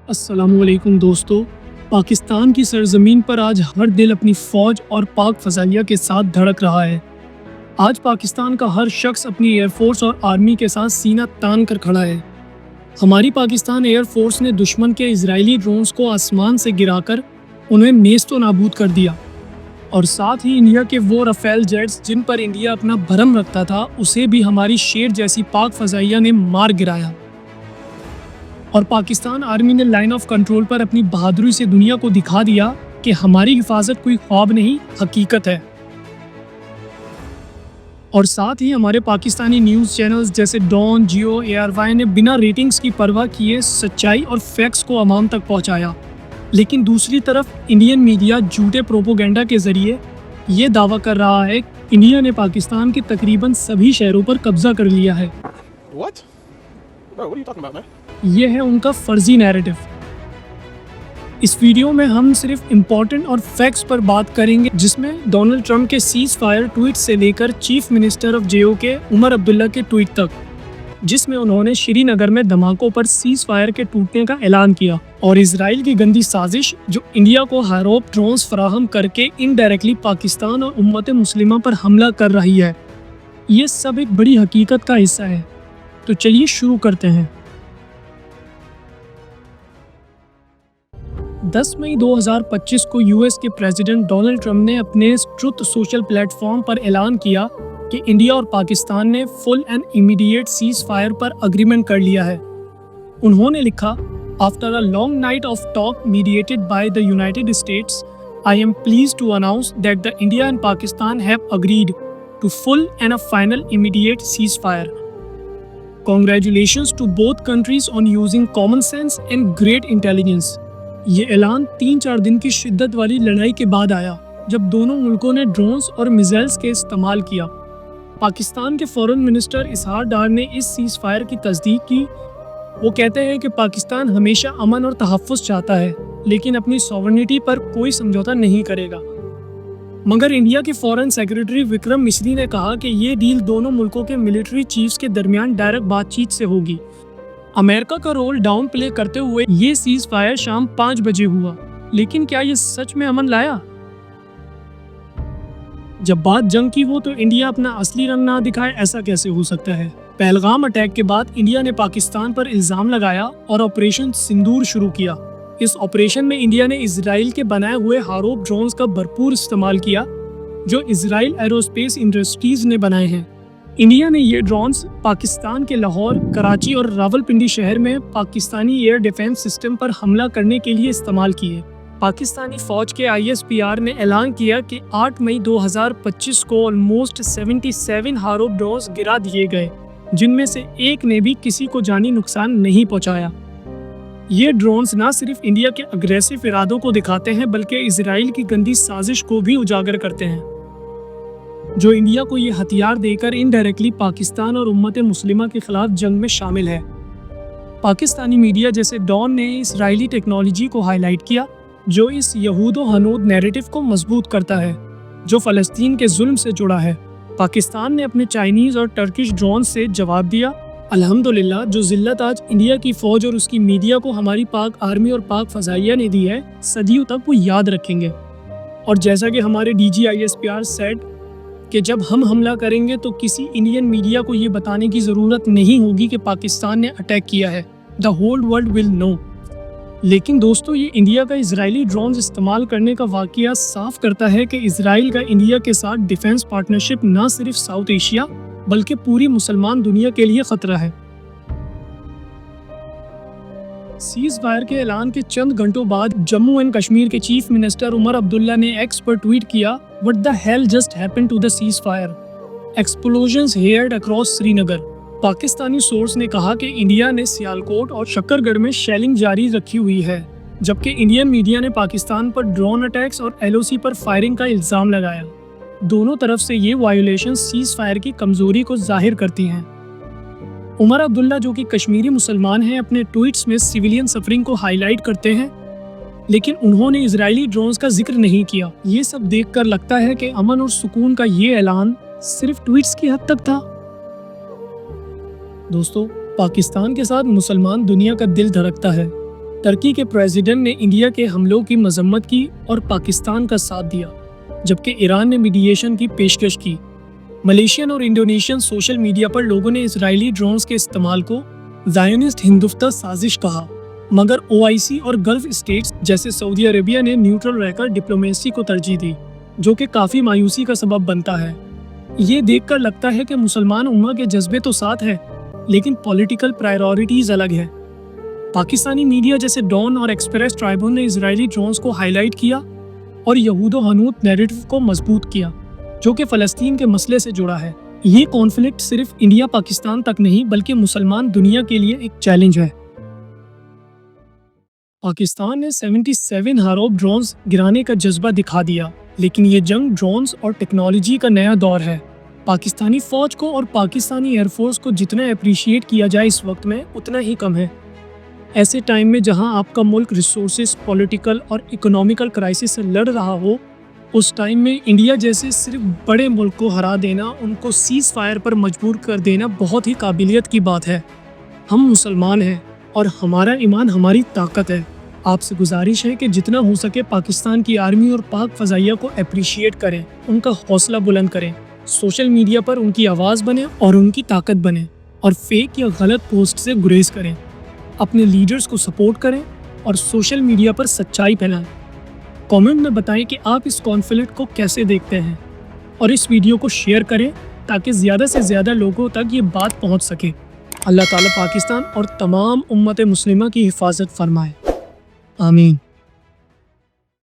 السلام علیکم دوستو، پاکستان کی سرزمین پر آج ہر دل اپنی فوج اور پاک فضائیہ کے ساتھ دھڑک رہا ہے۔ آج پاکستان کا ہر شخص اپنی ایئر فورس اور آرمی کے ساتھ سینہ تان کر کھڑا ہے۔ ہماری پاکستان ایئر فورس نے دشمن کے اسرائیلی ڈرونز کو آسمان سے گرا کر انہیں نیست و نابود کر دیا، اور ساتھ ہی انڈیا کے وہ رافیل جیٹس جن پر انڈیا اپنا بھرم رکھتا تھا اسے بھی ہماری شیر جیسی پاک فضائیہ نے مار گرایا۔ اور پاکستان آرمی نے لائن آف کنٹرول پر اپنی بہادری سے دنیا کو دکھا دیا کہ ہماری حفاظت کوئی خواب نہیں، حقیقت ہے۔ اور ساتھ ہی ہمارے پاکستانی نیوز چینلز جیسے ڈان، جیو، ARY نے بنا ریٹنگز کی پرواہ کیے سچائی اور فیکٹس کو عوام تک پہنچایا۔ لیکن دوسری طرف انڈین میڈیا جھوٹے پروپیگنڈا کے ذریعے یہ دعویٰ کر رہا ہے کہ انڈیا نے پاکستان کے تقریباً سبھی شہروں پر قبضہ کر لیا ہے۔ What? Bro, what are you talking about, man? یہ ہے ان کا فرضی نیریٹو۔ اس ویڈیو میں ہم صرف امپورٹنٹ اور فیکٹس پر بات کریں گے، جس میں ڈونلڈ ٹرمپ کے سیز فائر ٹویٹ سے لے کر چیف منسٹر آف JO کے عمر عبداللہ کے ٹویٹ تک، جس میں انہوں نے شری نگر میں دھماکوں پر سیز فائر کے ٹوٹنے کا اعلان کیا، اور اسرائیل کی گندی سازش جو انڈیا کو ہیروپ ڈرونز فراہم کر کے انڈائریکٹلی پاکستان اور امت مسلمہ پر حملہ کر رہی ہے۔ یہ سب ایک بڑی حقیقت کا حصہ ہے۔ تو چلیے شروع کرتے ہیں۔ 10 مئی 2025 کو US کے پریزیڈنٹ ڈونلڈ ٹرمپ نے اپنے ٹروتھ سوشل پلیٹ فارم پر اعلان کیا کہ انڈیا اور پاکستان نے full and immediate ceasefire پر اگریمنٹ کر لیا ہے۔ انہوں نے لکھا، "After a long night of talk mediated by the United States, I am pleased to announce that the India and Pakistan have agreed to full and a final immediate ceasefire. Congratulations to both countries on using common sense and great intelligence." یہ اعلان 3-4 دن کی شدت والی لڑائی کے بعد آیا، جب دونوں ملکوں نے ڈرونز اور میزائلز کے استعمال کیا۔ پاکستان کے فورن منسٹر اسحاق ڈار نے اس سیز فائر کی تصدیق کی۔ وہ کہتے ہیں کہ پاکستان ہمیشہ امن اور تحفظ چاہتا ہے، لیکن اپنی سوورنٹی پر کوئی سمجھوتا نہیں کرے گا۔ مگر انڈیا کے فورن سیکرٹری وکرم مسری نے کہا کہ یہ ڈیل دونوں ملکوں کے ملٹری چیفز کے درمیان ڈائریکٹ بات چیت سے ہوگی۔ امریکہ کا رول ڈاؤن پلے کرتے ہوئے یہ سیز فائر شام 5 بجے ہوا، لیکن کیا یہ سچ میں امن لایا؟ جب بات جنگ کی ہو تو انڈیا اپنا اصلی رنگ نہ دکھائے، ایسا کیسے ہو سکتا ہے؟ پہلگام اٹیک کے بعد انڈیا نے پاکستان پر الزام لگایا اور آپریشن سندور شروع کیا۔ اس آپریشن میں انڈیا نے اسرائیل کے بنائے ہوئے ہاروپ ڈرونز کا بھرپور استعمال کیا، جو اسرائیل ایروسپیس انڈسٹریز نے بنائے ہیں۔ انڈیا نے یہ ڈرونز پاکستان کے لاہور، کراچی اور راولپنڈی شہر میں پاکستانی ایئر ڈیفنس سسٹم پر حملہ کرنے کے لیے استعمال کیے۔ پاکستانی فوج کے ISPR نے اعلان کیا کہ 8 مئی 2025 کو آلموسٹ 77 ہاروپ ڈرونز گرا دیے گئے، جن میں سے ایک نے بھی کسی کو جانی نقصان نہیں پہنچایا۔ یہ ڈرونز نہ صرف انڈیا کے اگریسو ارادوں کو دکھاتے ہیں بلکہ اسرائیل کی گندی سازش کو بھی اجاگر کرتے ہیں، جو انڈیا کو یہ ہتھیار دے کر انڈائریکٹلی پاکستان اور امت مسلمہ کے خلاف جنگ میں شامل ہے۔ پاکستانی میڈیا جیسے ڈان نے اسرائیلی ٹیکنالوجی کو ہائی لائٹ کیا، جو اس یہود و ہنود نیریٹو کو مضبوط کرتا ہے، جو فلسطین کے ظلم سے جڑا ہے۔ پاکستان نے اپنے چائنیز اور ٹرکش ڈرونز سے جواب دیا۔ الحمدللہ، جو ذلت آج انڈیا کی فوج اور اس کی میڈیا کو ہماری پاک آرمی اور پاک فضائیہ نے دی ہے، صدیوں تک وہ یاد رکھیں گے۔ اور جیسا کہ ہمارے DG ISPR سیڈ کہ جب ہم حملہ کریں گے تو کسی انڈین میڈیا کو یہ بتانے کی ضرورت نہیں ہوگی کہ پاکستان نے اٹیک کیا ہے۔ The whole world will know۔ لیکن دوستو، یہ انڈیا کا اسرائیلی ڈرونز استعمال کرنے کا واقعہ صاف کرتا ہے کہ اسرائیل کا انڈیا کے ساتھ ڈیفنس پارٹنرشپ نہ صرف ساؤتھ ایشیا بلکہ پوری مسلمان دنیا کے لیے خطرہ ہے۔ سیز فائر کے اعلان کے چند گھنٹوں بعد جموں اینڈ کشمیر کے چیف منسٹر عمر عبداللہ نے ایکس پر ٹویٹ کیا، "What the hell just happened to the ceasefire? Explosions heard across Srinagar." Pakistani source نے کہا کہ انڈیا نے سیالکوٹ اور شکر گڑھ میں شیلنگ جاری رکھی ہوئی ہے، جبکہ انڈین میڈیا نے پاکستان پر ڈرون اٹیکس اور LOC پر فائرنگ کا الزام لگایا۔ دونوں طرف سے یہ وائیولیشن سیز فائر کی کمزوری کو ظاہر کرتی ہیں۔ عمر عبداللہ، جو کہ کشمیری مسلمان ہیں، اپنے ٹویٹس میں سویلین سفرنگ کو ہائی لائٹ کرتے ہیں، لیکن انہوں نے اسرائیلی ڈرونز کا ذکر نہیں کیا۔ یہ سب دیکھ کر لگتا ہے کہ امن اور سکون کا یہ اعلان صرف ٹویٹس کی حد تک تھا۔ دوستو، پاکستان کے ساتھ مسلمان دنیا کا دل دھڑکتا ہے۔ ترکی کے پریزیڈنٹ نے انڈیا کے حملوں کی مذمت کی اور پاکستان کا ساتھ دیا، جبکہ ایران نے میڈیشن کی پیشکش کی۔ ملیشین اور انڈونیشین سوشل میڈیا پر لوگوں نے اسرائیلی ڈرونز کے استعمال کو زائونسٹ ہندوستہ سازش کہا، مگر OIC اور گلف اسٹیٹس جیسے سعودی عربیہ نے نیوٹرل رہ کر ڈپلومیسی کو ترجیح دی، جو کہ کافی مایوسی کا سبب بنتا ہے۔ یہ دیکھ کر لگتا ہے کہ مسلمان امہ کے جذبے تو ساتھ ہے، لیکن پولیٹیکل پرائیورٹیز الگ ہے۔ پاکستانی میڈیا جیسے ڈان اور ایکسپریس ٹرائبون نے اسرائیلی ڈرونز کو ہائی لائٹ کیا اور یہود و حنوت نیریٹو کو مضبوط کیا، جو کہ فلسطین کے مسئلے سے جڑا ہے۔ یہ کانفلکٹ صرف انڈیا پاکستان تک نہیں بلکہ مسلمان دنیا کے لیے ایک چیلنج ہے۔ پاکستان نے 77 ہاروب ڈرونز گرانے کا جذبہ دکھا دیا، لیکن یہ جنگ ڈرونز اور ٹیکنالوجی کا نیا دور ہے۔ پاکستانی فوج کو اور پاکستانی ایئر فورس کو جتنا اپریشیٹ کیا جائے اس وقت میں اتنا ہی کم ہے۔ ایسے ٹائم میں جہاں آپ کا ملک ریسورسز، پولیٹیکل اور اکنامیکل کرائسس سے لڑ رہا ہو، اس ٹائم میں انڈیا جیسے صرف بڑے ملک کو ہرا دینا، ان کو سیز فائر پر مجبور کر دینا بہت ہی قابلیت کی بات ہے۔ ہم مسلمان ہیں اور ہمارا ایمان ہماری طاقت ہے۔ آپ سے گزارش ہے کہ جتنا ہو سکے پاکستان کی آرمی اور پاک فضائیہ کو اپریشیٹ کریں، ان کا حوصلہ بلند کریں، سوشل میڈیا پر ان کی آواز بنیں اور ان کی طاقت بنیں، اور فیک یا غلط پوسٹ سے گریز کریں۔ اپنے لیڈرز کو سپورٹ کریں اور سوشل میڈیا پر سچائی پھیلائیں۔ کامنٹ میں بتائیں کہ آپ اس کانفلکٹ کو کیسے دیکھتے ہیں، اور اس ویڈیو کو شیئر کریں تاکہ زیادہ سے زیادہ لوگوں تک یہ بات پہنچ سکے۔ اللہ تعالیٰ پاکستان اور تمام امت مسلمہ کی حفاظت فرمائے، آمین۔